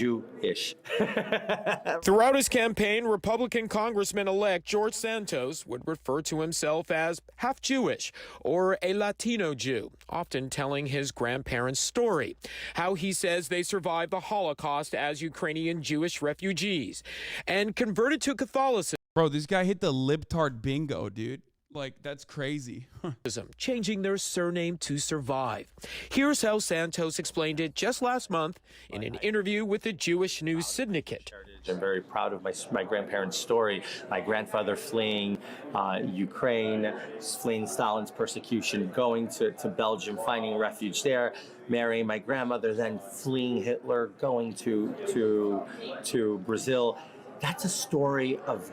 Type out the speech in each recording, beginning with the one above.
Jewish. Throughout his campaign, Republican Congressman-elect George Santos would refer to himself as half Jewish or a Latino Jew, often telling his grandparents' story, how he says they survived the Holocaust as Ukrainian Jewish refugees and converted to Catholicism. Bro, this guy hit the libtard bingo, dude. Like, that's crazy. Changing their surname to survive. Here's how Santos explained it just last month in an interview with the Jewish News Syndicate. I'm very proud of my grandparents' story. My grandfather fleeing Ukraine, fleeing Stalin's persecution, going to Belgium, finding refuge there, marrying my grandmother, then fleeing Hitler, going to Brazil. That's a story of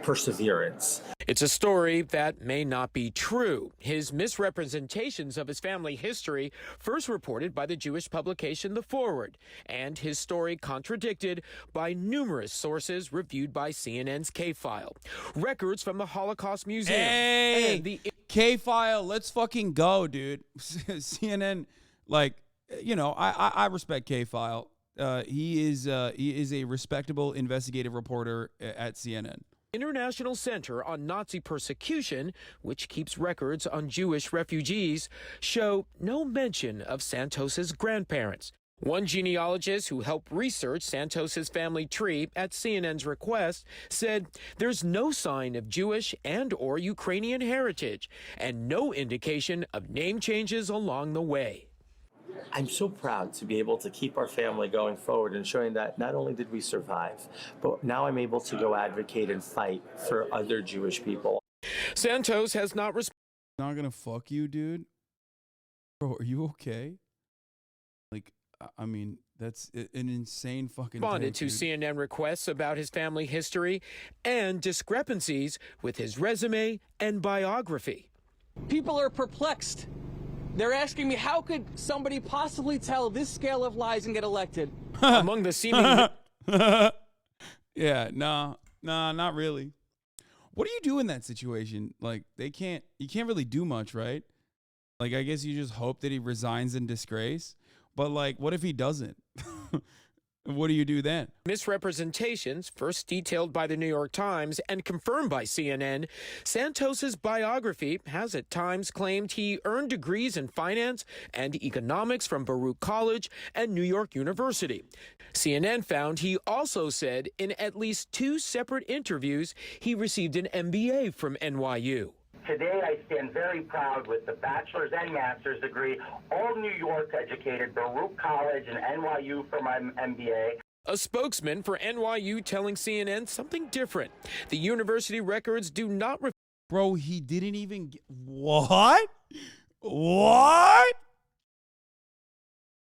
perseverance. It's a story that may not be true. His misrepresentations of his family history first reported by the Jewish publication The Forward, and his story contradicted by numerous sources reviewed by CNN's K-File. Records from the Holocaust Museum. Hey, and the K-File, let's fucking go, dude. CNN, like, you know, I respect K-File. He is a respectable investigative reporter at CNN. International Center on Nazi Persecution, which keeps records on Jewish refugees, show no mention of Santos's grandparents. One genealogist who helped research Santos's family tree at CNN's request said there's no sign of Jewish and or Ukrainian heritage and no indication of name changes along the way. I'm so proud to be able to keep our family going forward and showing that not only did we survive, but now I'm able to go advocate and fight for other Jewish people. Santos has not Not gonna fuck you, dude. Bro, are you okay? Like, I mean, that's an insane fucking responded take, to dude. CNN requests about his family history and discrepancies with his resume and biography. People are perplexed. They're asking me, how could somebody possibly tell this scale of lies and get elected? Among the seeming... Yeah, nah, not really. What do you do in that situation? Like, you can't really do much, right? Like, I guess you just hope that he resigns in disgrace. But, like, what if he doesn't? What do you do then? Misrepresentations, first detailed by the New York Times and confirmed by CNN, Santos's biography has at times claimed he earned degrees in finance and economics from Baruch College and New York University. CNN found he also said in at least 2 separate interviews he received an MBA from NYU. Today, I stand very proud with the bachelor's and master's degree, all New York educated, Baruch College and NYU for my MBA. A spokesman for NYU telling CNN something different. The university records do not... Bro, he didn't even... What? What?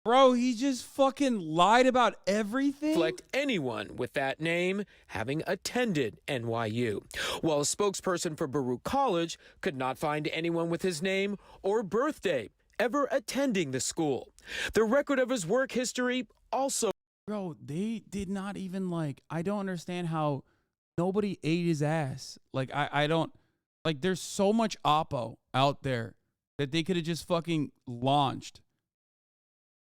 Bro, he just fucking lied about everything? reflect anyone with that name having attended NYU, while a spokesperson for Baruch College could not find anyone with his name or birthday ever attending the school. The record of his work history also... Bro, they did not even, like, I don't understand how nobody ate his ass. Like, I don't... Like, there's so much oppo out there that they could have just fucking launched.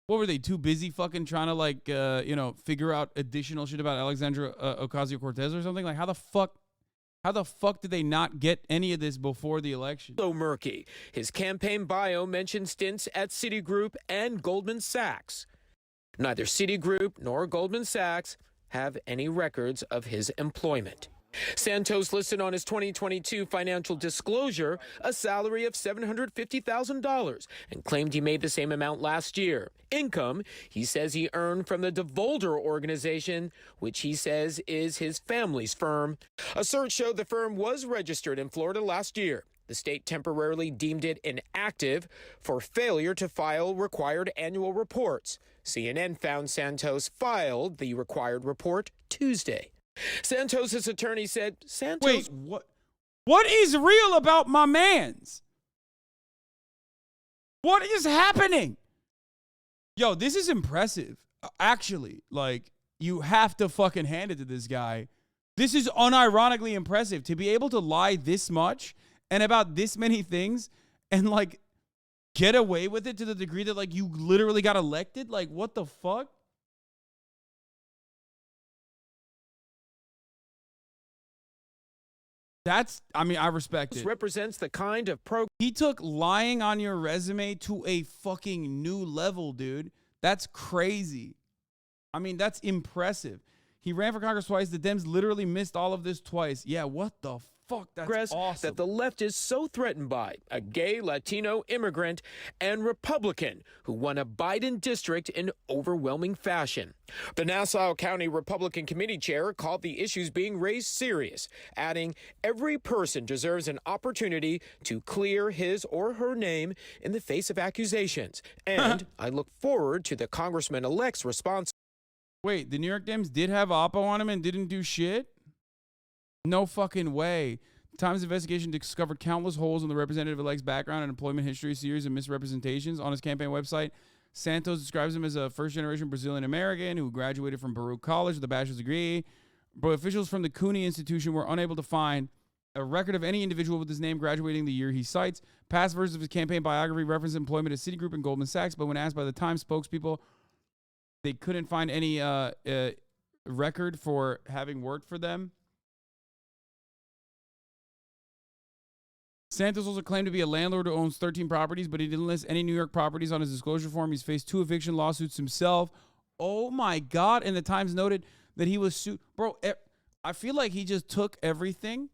What were they, too busy fucking trying to, like, you know, figure out additional shit about Alexandria Ocasio-Cortez or something? Like, how the fuck did they not get any of this before the election? So murky. His campaign bio mentioned stints at Citigroup and Goldman Sachs. Neither Citigroup nor Goldman Sachs have any records of his employment. Santos listed on his 2022 financial disclosure a salary of $750,000 and claimed he made the same amount last year. Income, he says he earned from the DeVolder organization, which he says is his family's firm. A search showed the firm was registered in Florida last year. The state temporarily deemed it inactive for failure to file required annual reports. CNN found Santos filed the required report Tuesday. Santos's attorney said Santos... Wait, what is real about my mans? What is happening? Yo, this is impressive. Actually, like, you have to fucking hand it to this guy. This is unironically impressive to be able to lie this much and about this many things and, like, get away with it to the degree that, like, you literally got elected. Like, what the fuck? I mean, I respect it. represents the kind of program He took lying on your resume to a fucking new level, dude. That's crazy. I mean, that's impressive. He ran for Congress twice. The Dems literally missed all of this twice. Yeah, what the fuck? That's awesome. that the left is so threatened by: a gay Latino immigrant and Republican who won a Biden district in overwhelming fashion. The Nassau County Republican Committee chair called the issues being raised serious, adding, "Every person deserves an opportunity to clear his or her name in the face of accusations, and I look forward to the congressman-elect's response." Wait, the New York Dems did have oppo on him and didn't do shit? No fucking way. The Times investigation discovered countless holes in the representative-elect's background and employment history, series of misrepresentations. On his campaign website, Santos describes him as a first-generation Brazilian-American who graduated from Baruch College with a bachelor's degree. But officials from the CUNY Institution were unable to find a record of any individual with his name graduating the year he cites. Past versions of his campaign biography referenced employment at Citigroup and Goldman Sachs, but when asked by the Times spokespeople, they couldn't find any record for having worked for them. Santos also claimed to be a landlord who owns 13 properties, but he didn't list any New York properties on his disclosure form. He's faced 2 eviction lawsuits himself. Oh my God. And the Times noted that he was sued. Bro, I feel like he just took everything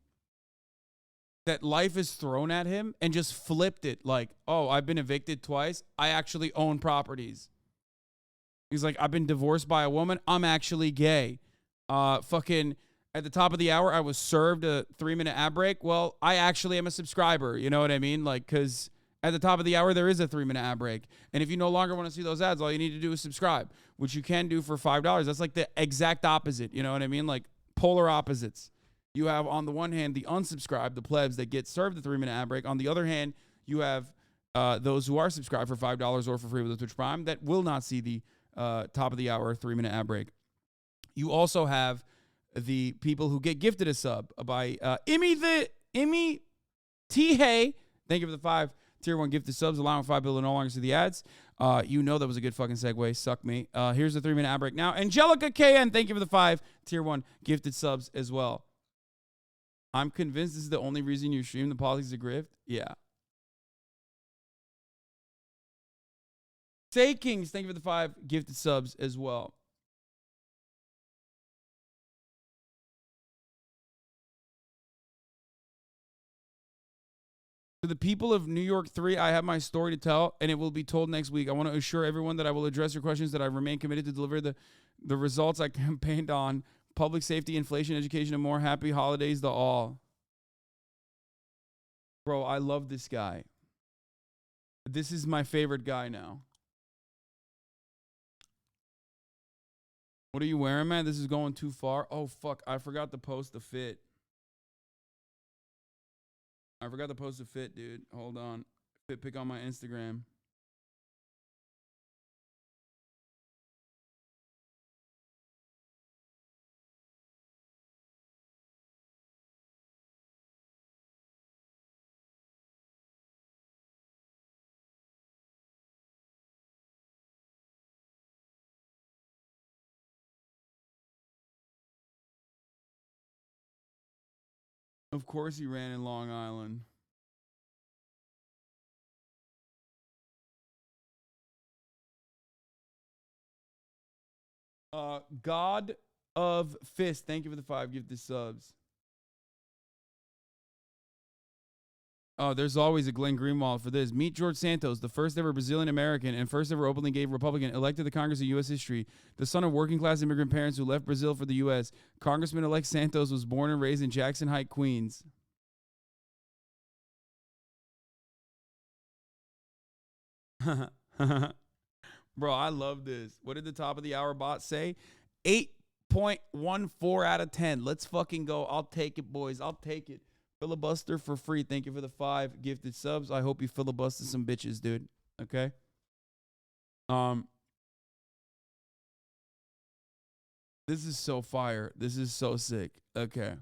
that life is thrown at him and just flipped it. Like, oh, I've been evicted twice. I actually own properties. He's like, I've been divorced by a woman. I'm actually gay. Fucking at the top of the hour, I was served a 3-minute ad break. Well, I actually am a subscriber. You know what I mean? Like, because at the top of the hour, there is a 3-minute ad break. And if you no longer want to see those ads, all you need to do is subscribe, which you can do for $5. That's like the exact opposite. You know what I mean? Like polar opposites. You have on the one hand, the unsubscribed, the plebs that get served the 3-minute ad break. On the other hand, you have those who are subscribed for $5 or for free with the Twitch Prime that will not see the top of the hour 3-minute ad break. You also have the people who get gifted a sub by Immy T. Hay. Thank you for the 5 tier 1 gifted subs, allowing 5 people to no longer see the ads. You know that was a good fucking segue. Suck me. Here's the 3-minute ad break now. Angelica KN, thank you for the 5 tier 1 gifted subs as well. I'm convinced this is the only reason you stream the politics of grift. Yeah. Say Kings, thank you for the 5 gifted subs as well. To the people of New York 3, I have my story to tell, and it will be told next week. I want to assure everyone that I will address your questions, that I remain committed to deliver the results I campaigned on. Public safety, inflation, education, and more. Happy holidays to all. Bro, I love this guy. This is my favorite guy now. What are you wearing, man? This is going too far. Oh, fuck. I forgot to post the fit. I forgot to post the fit, dude. Hold on. Fit pic on my Instagram. Of course he ran in Long Island. God of Fist, thank you for the 5 gifted subs. Oh, there's always a Glenn Greenwald for this. Meet George Santos, the first ever Brazilian American and first ever openly gay Republican elected to Congress in U.S. history. The son of working class immigrant parents who left Brazil for the U.S., Congressman-elect Santos was born and raised in Jackson Heights, Queens. Bro, I love this. What did the top of the hour bot say? 8.14 out of 10. Let's fucking go. I'll take it, boys. I'll take it. Filibuster for free. Thank you for the 5 gifted subs. I hope you filibuster some bitches, dude. Okay? This is so fire. This is so sick. Okay.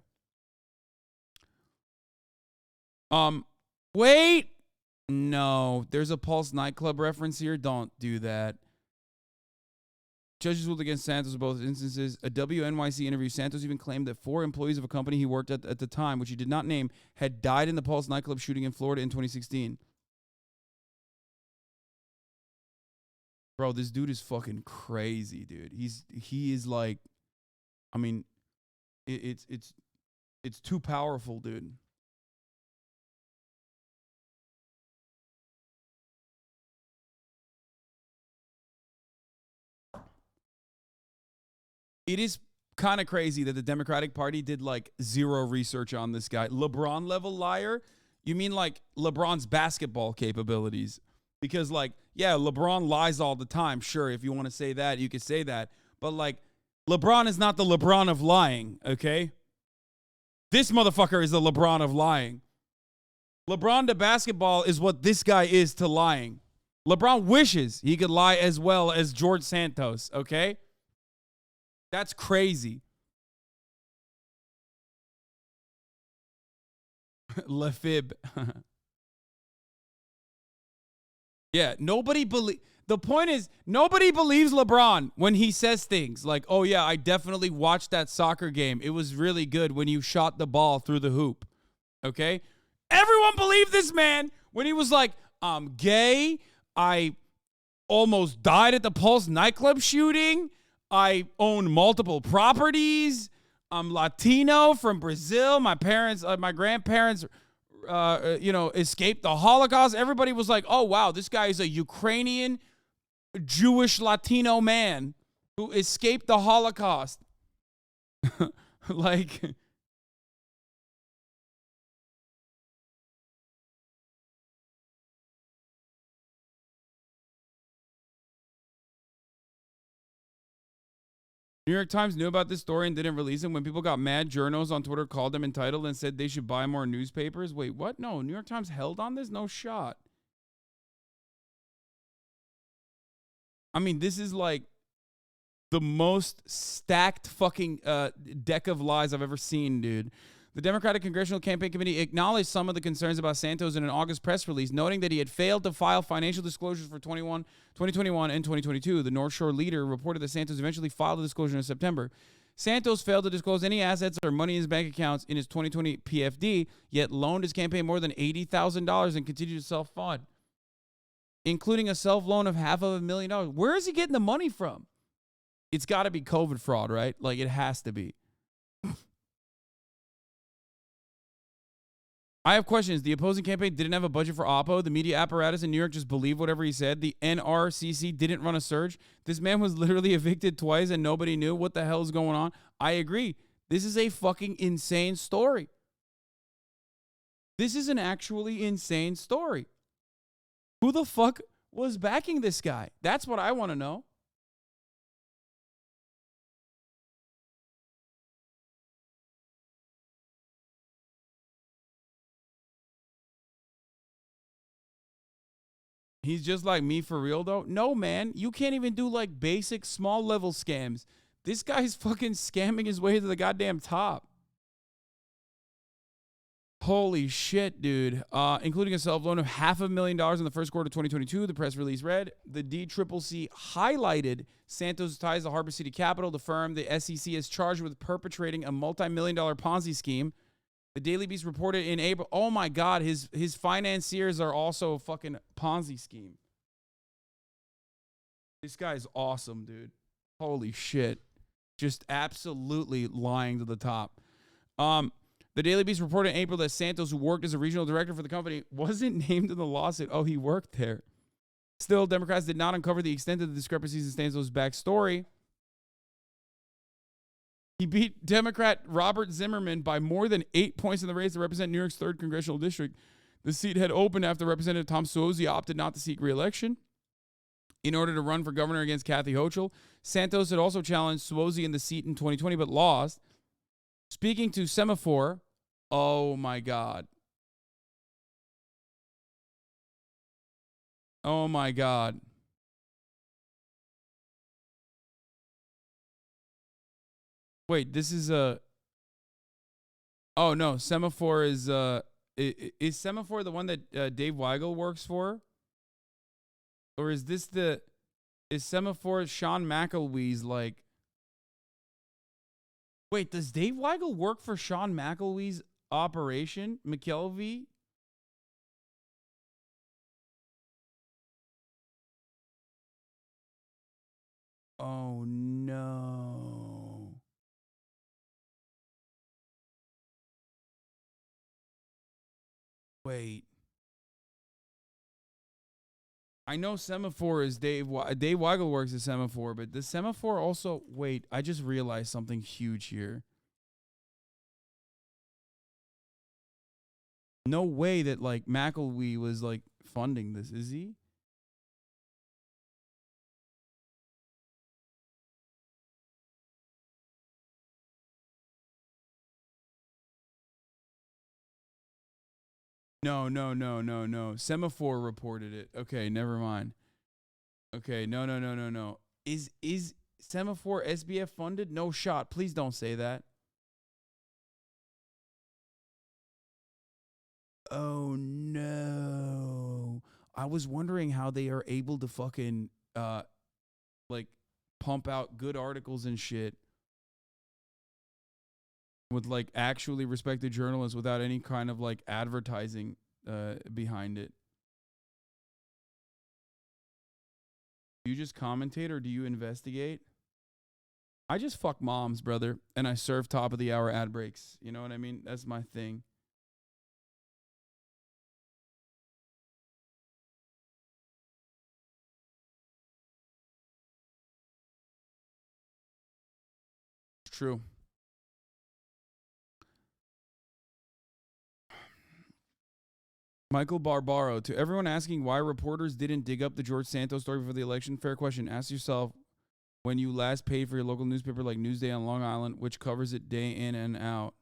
Wait. No, there's a Pulse Nightclub reference here. Don't do that. Judges ruled against Santos in both instances. A WNYC interview, Santos even claimed that 4 employees of a company he worked at the time, which he did not name, had died in the Pulse nightclub shooting in Florida in 2016. Bro, this dude is fucking crazy, dude. He is like, I mean, it's too powerful, dude. It is kind of crazy that the Democratic Party did like 0 research on this guy. LeBron level liar? You mean like LeBron's basketball capabilities? Because like, yeah, LeBron lies all the time. Sure, if you want to say that, you could say that. But like, LeBron is not the LeBron of lying, okay? This motherfucker is the LeBron of lying. LeBron to basketball is what this guy is to lying. LeBron wishes he could lie as well as George Santos, okay? That's crazy. Lefib. Yeah, the point is, nobody believes LeBron when he says things like, oh yeah, I definitely watched that soccer game. It was really good when you shot the ball through the hoop. Okay? Everyone believed this man when he was like, I'm gay. I almost died at the Pulse nightclub shooting. I own multiple properties. I'm Latino from Brazil. My grandparents, escaped the Holocaust. Everybody was like, oh, wow, this guy is a Ukrainian Jewish Latino man who escaped the Holocaust. Like, New York Times knew about this story and didn't release it. When people got mad, journals on Twitter called them entitled and said they should buy more newspapers. Wait, what? No, New York Times held on this? No shot. I mean, this is like the most stacked fucking deck of lies I've ever seen, dude. The Democratic Congressional Campaign Committee acknowledged some of the concerns about Santos in an August press release, noting that he had failed to file financial disclosures for 2021 and 2022. The North Shore leader reported that Santos eventually filed a disclosure in September. Santos failed to disclose any assets or money in his bank accounts in his 2020 PFD, yet loaned his campaign more than $80,000 and continued to self-fund, including a self-loan of $500,000. Where is he getting the money from? It's got to be COVID fraud, right? Like, it has to be. I have questions. The opposing campaign didn't have a budget for oppo. The media apparatus in New York just believed whatever he said. The NRCC didn't run a search. This man was literally evicted twice and nobody knew what the hell is going on. I agree. This is a fucking insane story. This is an actually insane story. Who the fuck was backing this guy? That's what I want to know. He's just like me for real, though? No, man. You can't even do, like, basic small-level scams. This guy's fucking scamming his way to the goddamn top. Holy shit, dude. Including a self-loan of $500,000 in the first quarter of 2022, the press release read. The DCCC highlighted Santos' ties to Harbor City Capital, the firm the SEC is charged with perpetrating a multi-million-dollar Ponzi scheme. The Daily Beast reported in April, oh my God, his financiers are also a fucking Ponzi scheme. This guy's awesome, dude. Holy shit. Just absolutely lying to the top. The Daily Beast reported in April that Santos, who worked as a regional director for the company, wasn't named in the lawsuit. Oh, he worked there. Still, Democrats did not uncover the extent of the discrepancies in Santos' backstory. He beat Democrat Robert Zimmerman by more than 8 points in the race to represent New York's 3rd congressional district. The seat had opened after Representative Tom Suozzi opted not to seek re-election in order to run for governor against Kathy Hochul. Santos had also challenged Suozzi in the seat in 2020 but lost. Speaking to Semaphore, oh my God. Oh my God. Wait, this is a... Oh, no. Semaphore is... Is Semaphore the one that Dave Weigel works for? Or is this the... Is semaphore Sean McElwee's like... Wait, does Dave Weigel work for Sean McElwee's operation? McKelvey? Oh, no. Wait. I know semaphore is Dave Weigel works at semaphore, but the semaphore also... Wait, I just realized something huge here. No way that, like, McElwee was, like, funding this, is he? No. Semaphore reported it. Okay, never mind. Okay, no. Is Semaphore SBF funded? No shot. Please don't say that. Oh no. I was wondering how they are able to fucking like pump out good articles and shit with like actually respected journalists without any kind of like advertising behind it. Do you just commentate or do you investigate? I just fuck moms, brother, and I serve top of the hour ad breaks. You know what I mean? That's my thing. It's true. Michael Barbaro, to everyone asking why reporters didn't dig up the George Santos story before the election, fair question. Ask yourself when you last paid for your local newspaper like Newsday on Long Island, which covers it day in and out.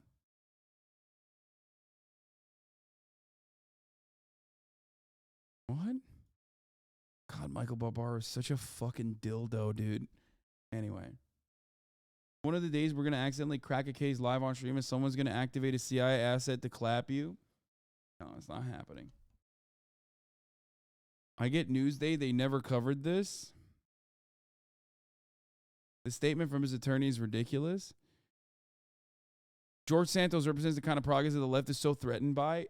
What? God, Michael Barbaro is such a fucking dildo, dude. Anyway. One of the days we're going to accidentally crack a case live on stream and someone's going to activate a CIA asset to clap you. No, it's not happening. I get Newsday. They never covered this. The statement from his attorney is ridiculous. George Santos represents the kind of progress that the left is so threatened by.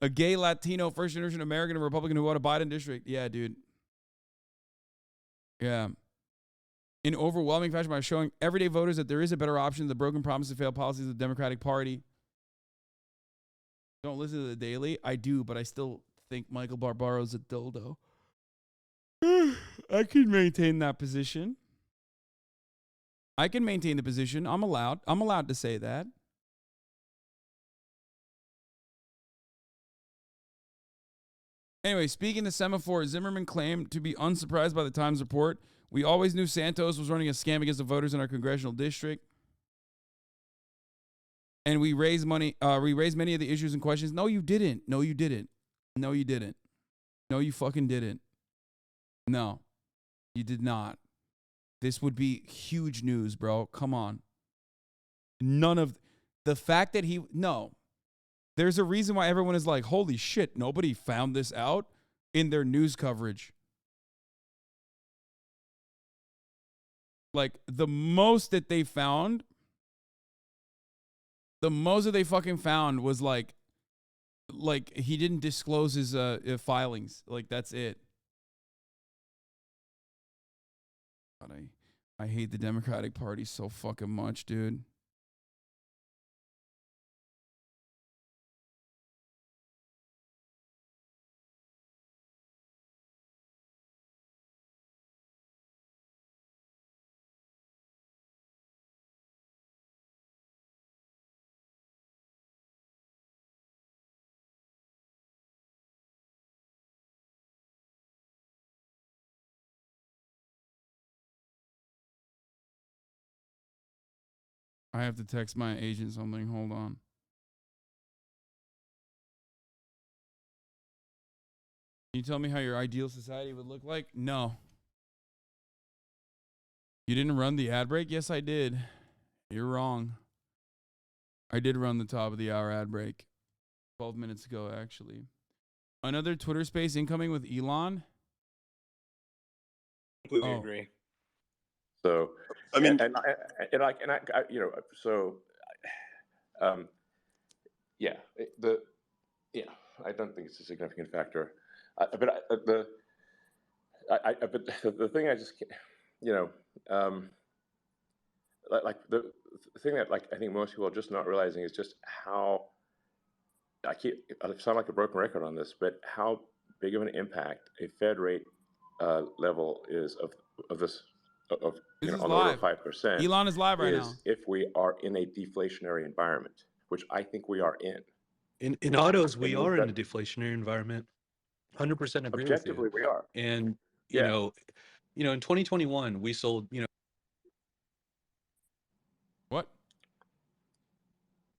A gay Latino first generation American Republican who won a Biden district. Yeah, dude. Yeah. In overwhelming fashion by showing everyday voters that there is a better option than the broken promises and failed policies of the Democratic Party. Don't listen to the Daily. I do, but I still think Michael Barbaro's a dildo. I can maintain that position. I can maintain the position. I'm allowed to say that. Anyway, speaking of semaphore, Zimmerman claimed to be unsurprised by the Times report. We always knew Santos was running a scam against the voters in our congressional district. And we raised money. We raised many of the issues and questions. No, you didn't. No, you didn't. No, you didn't. No, you fucking didn't. No, you did not. This would be huge news, bro. Come on. None of the fact that no, there's a reason why everyone is like, holy shit, nobody found this out in their news coverage. Like the most that they fucking found was like he didn't disclose his filings. Like that's it. God, I hate the Democratic Party so fucking much, dude. I have to text my agent something. Hold on. Can you tell me how your ideal society would look like? No. You didn't run the ad break? Yes, I did. You're wrong. I did run the top of the hour ad break 12 minutes ago, actually. Another Twitter space incoming with Elon. completely Oh. agree. So, I mean, yeah, I don't think it's a significant factor. But the thing I just, like the thing that I think most people are just not realizing is just how I sound like a broken record on this, but how big of an impact a Fed rate level is of this This is on the order of live. 5% Elon is live right is now. if we are in a deflationary environment, which I think we are in. In autos, we It means are in a that deflationary environment. 100% agree with you. objectively we are. And Yeah. in 2021, we sold, What?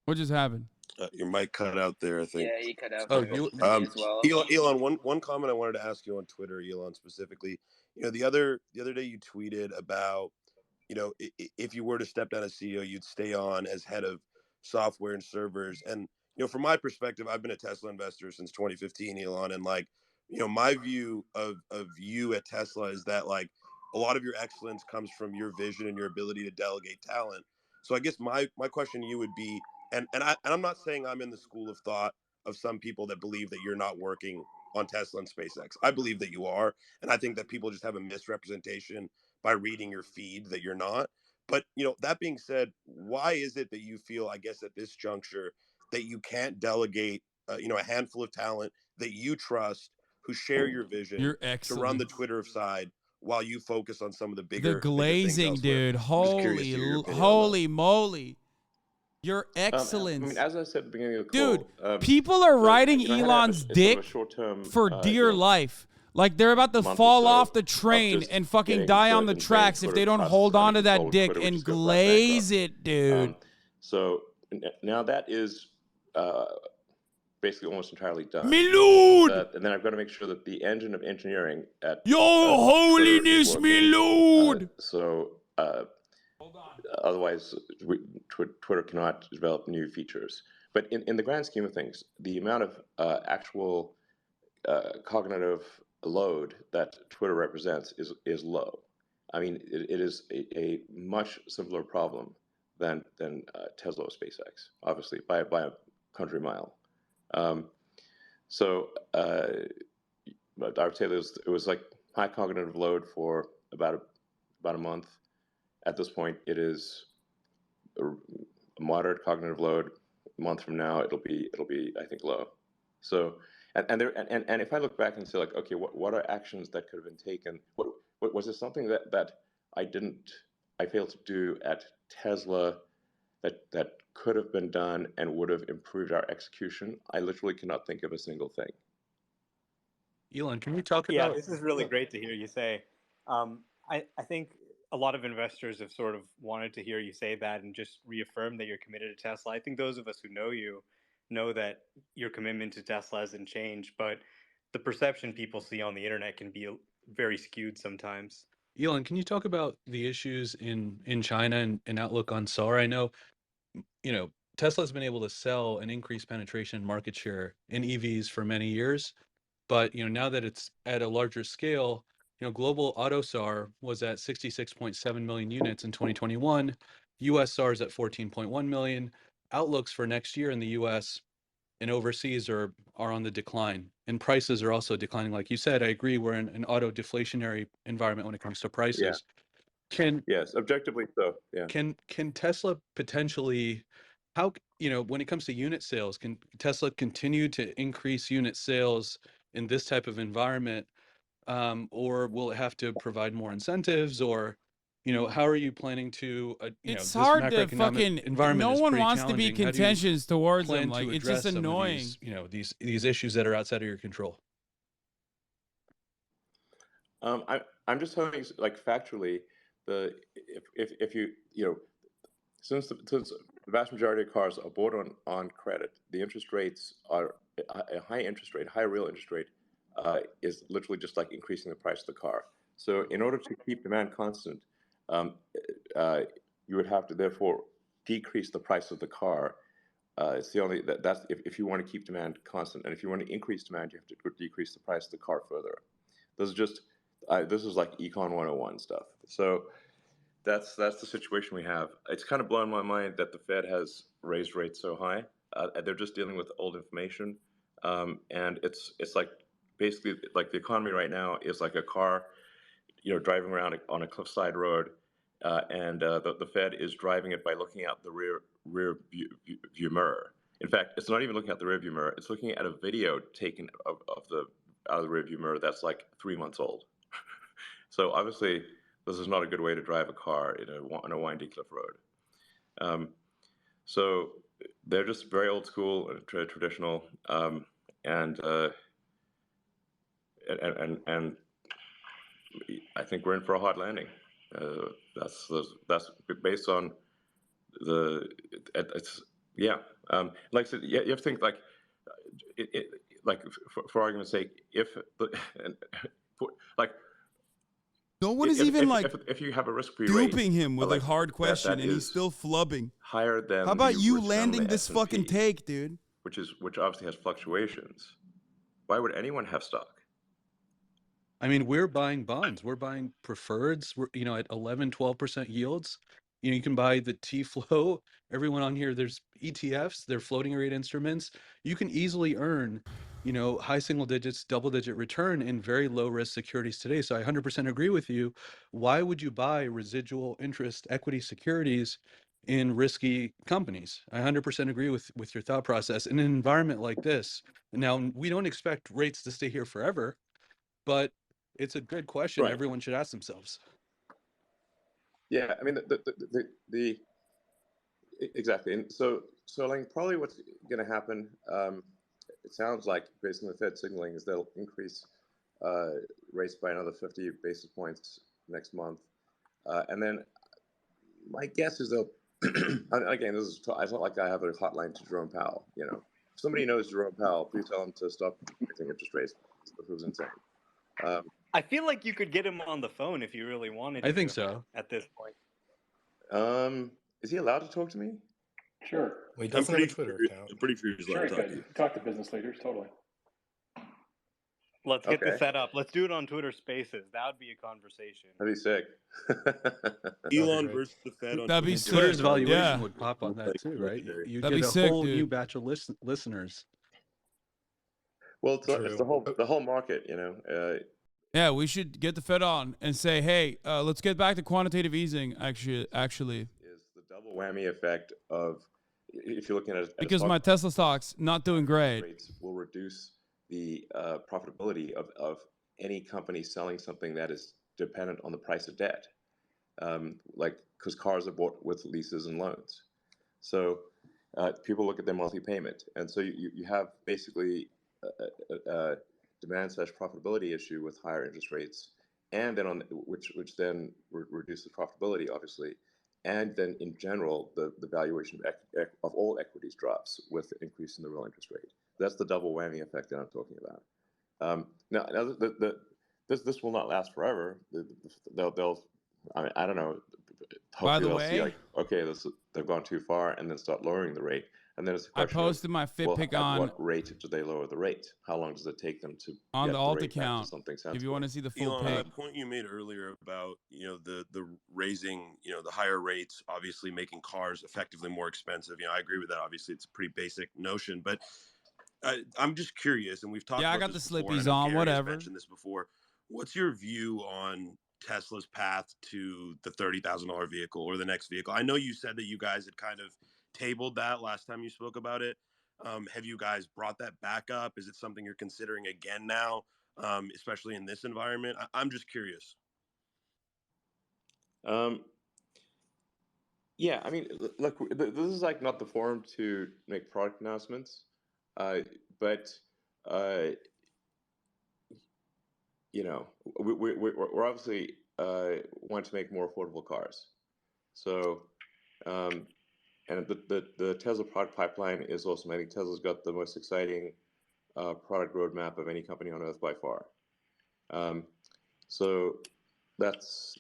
What just happened? your mic cut out there, I think. Yeah, he cut out Oh, for you- me as well. Elon, one comment I wanted to ask you on Twitter, Elon, specifically. The other day you tweeted about, if you were to step down as CEO, you'd stay on as head of software and servers. And from my perspective, I've been a Tesla investor since 2015, Elon, and my view of you at Tesla is that a lot of your excellence comes from your vision and your ability to delegate talent. So I guess my question to you would be, and I'm not saying I'm in the school of thought of some people that believe that you're not working on Tesla and SpaceX. I believe that you are, and I think that people just have a misrepresentation by reading your feed that you're not. But that being said, why is it that you feel, I guess, at this juncture, that you can't delegate, a handful of talent that you trust, who share your vision, You're to excellent. run the Twitter side while you focus on some of the The bigger glazing, things elsewhere? dude. I'm just curious to hear your opinion on that. Holy moly. Your I excellence. mean, as I said at the beginning of the Dude, call, people are riding I had Elon's a dick short-term, for dear life. Like they're about to month or fall so off the of train just and fucking getting die the on the insane tracks if Twitter they don't trusts hold on under to that control of dick Twitter, which and is go flat glaze bankrupt. it, dude. So now that is basically almost entirely done. Me lord! And then I've got to make sure that the engine of engineering at Yo, Twitter is holiness, me working. lord! Otherwise, Twitter cannot develop new features. But in the grand scheme of things, the amount of actual cognitive load that Twitter represents is low. I mean, it is a much simpler problem than Tesla or SpaceX, obviously, by a country mile. But I would say it was like high cognitive load for about a month. At this point, it is a moderate cognitive load. A month from now, it'll be I think low. So and if I look back and say okay, what are actions that could have been taken? What was there something that I failed to do at Tesla that could have been done and would have improved our execution? I literally cannot think of a single thing. Elon, can you talk Yeah, about? this is really great to hear you say. I think a lot of investors have sort of wanted to hear you say that and just reaffirm that you're committed to Tesla. I think those of us who know you know that your commitment to Tesla hasn't changed, but the perception people see on the internet can be very skewed sometimes. Elon, can you talk about the issues in China and outlook on SAR? I know, Tesla's been able to sell and increase penetration and market share in EVs for many years, but now that it's at a larger scale, global auto SAR was at 66.7 million units in 2021. US SAR is at 14.1 million. Outlooks for next year in the US and overseas are on the decline, and prices are also declining. Like you said, I agree, we're in an auto deflationary environment when it comes to prices. Yes, objectively so. Yeah. Can Tesla potentially, how when it comes to unit sales, can Tesla continue to increase unit sales in this type of environment, or will it have to provide more incentives, or how are you planning to It's this hard to macroeconomic fucking. environment No is one pretty wants to be challenging. How do you contentious towards plan them. Like to it's address just some annoying. of these issues that are outside of your control? I'm just telling you, factually, if you since the vast majority of cars are bought on credit, the interest rates are a high interest rate, high real interest rate is literally just like increasing the price of the car. So in order to keep demand constant, you would have to therefore decrease the price of the car. It's the only that's if you want to keep demand constant, and if you want to increase demand, you have to decrease the price of the car further. Those are just this is like Econ 101 stuff. So that's the situation we have. It's kind of blown my mind that the Fed has raised rates so high. They're just dealing with old information, and it's like basically like the economy right now is like a car, driving around on a cliffside road, and the Fed is driving it by looking out the rear view mirror. In fact, it's not even looking at the rear view mirror. It's looking at a video taken out of the rear view mirror that's like 3 months old. So obviously, this is not a good way to drive a car in a windy cliff road. So they're just very old school and traditional, and I think we're in for a hard landing. That's based on it's yeah. Like I said, you have to think like like for argument's sake, like. No one is even like if you have a risk-free rate, duping him with like a hard question, that and he's still flubbing. Higher than how about the you return on landing the this S&P, fucking take, dude? Which obviously has fluctuations. Why would anyone have stock? I mean, we're buying bonds. We're buying preferreds. We're, at 11, 12% yields. You can buy the T-Flow. Everyone on here, there's ETFs. They're floating rate instruments. You can easily earn, high single digits, double-digit return in very low-risk securities today. So I 100% agree with you. Why would you buy residual interest equity securities in risky companies? I 100% agree with your thought process. In an environment like this, now we don't expect rates to stay here forever, but it's a good question everyone should ask themselves. Yeah, I mean the exactly, and so like probably what's going to happen, it sounds like based on the Fed signaling, is they'll increase rates by another 50 basis points next month, and then my guess is they'll again, I felt like I have a hotline to Jerome Powell. If somebody knows Jerome Powell, please tell him to stop raising interest rates. This was insane. I feel like you could get him on the phone if you really wanted to. I think so. At this point. Is he allowed to talk to me? Sure. Well, he doesn't have a Twitter account. I'm pretty sure he's allowed to talk to you. Talk to business leaders, totally. Let's get this set up. Let's do it on Twitter Spaces. That would be a conversation. That'd be sick. Elon versus the Fed on That'd be Twitter. Twitter's sick. valuation Yeah. would pop on that too, right? You That'd get be a sick, whole dude. new batch of listeners. Well, it's the whole market, Yeah, we should get the Fed on and say, hey, let's get back to quantitative easing. Actually, is the double whammy effect of, if you're looking at it, because my Tesla stock's not doing great. Rates will reduce the profitability of any company selling something that is dependent on the price of debt, because cars are bought with leases and loans. So people look at their monthly payment, and so you have basically a demand/profitability issue with higher interest rates, and then which then reduces profitability, obviously, and then in general the valuation of all equities drops with the increase in the real interest rate. That's the double whammy effect that I'm talking about. Now this will not last forever. They'll I don't know. By the they'll way, see like, okay, they've gone too far, and then start lowering the rate. And then it's a I question posted my fit pick at on what rate do they lower the rate? How long does it take them to on get the alt rate back to account. something If sensible? you want to see the full Elon, pick, that point you made earlier about the raising, the higher rates, obviously making cars effectively more expensive. I agree with that. Obviously, it's a pretty basic notion, but I'm just curious, and we've talked. Yeah, I about got this the before, and I slippies know on, Gary has whatever. mentioned this before. What's your view on Tesla's path to the $30,000 vehicle or the next vehicle? I know you said that you guys had kind of tabled that last time you spoke about it. Have you guys brought that back up? Is it something you're considering again now, especially in this environment? I'm just curious. Yeah, I mean, look, this is like not the forum to make product announcements, but we're obviously want to make more affordable cars. So, and the Tesla product pipeline is awesome. I think Tesla's got the most exciting product roadmap of any company on earth by far. So that's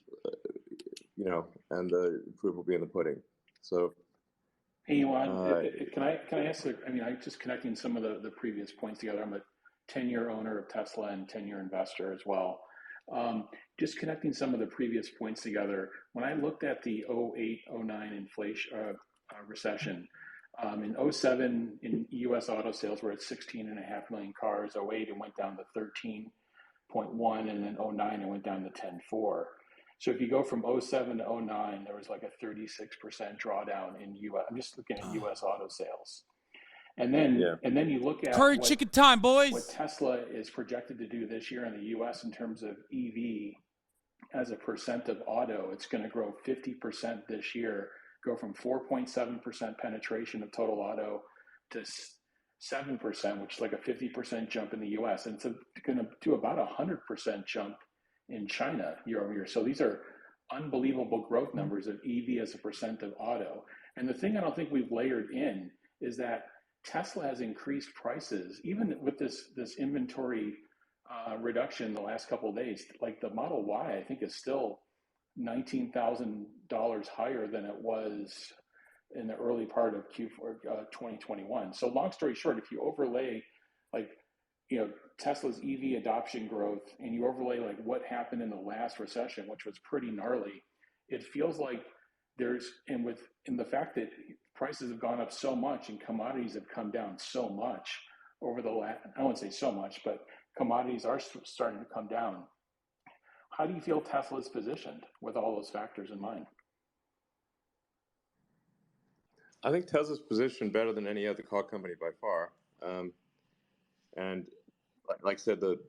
and the proof will be in the pudding. So, hey, Elon, can I ask? I'm just connecting some of the previous points together. I'm a 10-year owner of Tesla and 10-year investor as well. Just connecting some of the previous points together, when I looked at the '08, '09 inflation recession, in '07 in U.S. auto sales were at 16.5 million cars. '08 it went down to 13.1, and then '09 it went down to 10.4. So if you go from '07 to '09, there was like a 36% drawdown in U.S. I'm just looking at U.S. auto sales. And then you look at curry chicken time, boys. What Tesla is projected to do this year in the U.S. in terms of EV as a percent of auto. It's going to grow 50% this year, go from 4.7% penetration of total auto to 7%, which is like a 50% jump in the U.S. And it's going to do about 100% jump in China year over year. So these are unbelievable growth numbers of EV as a percent of auto. And the thing I don't think we've layered in is that Tesla has increased prices, even with this inventory reduction in the last couple of days. Like the Model Y, I think is still $19,000 higher than it was in the early part of Q4 2021. So long story short, if you overlay Tesla's EV adoption growth and you overlay like what happened in the last recession, which was pretty gnarly, it feels like in the fact that prices have gone up so much and commodities have come down so much over the last, I won't say so much, but commodities are starting to come down. How do you feel Tesla's positioned with all those factors in mind? I think Tesla's positioned better than any other car company by far. And like I said, the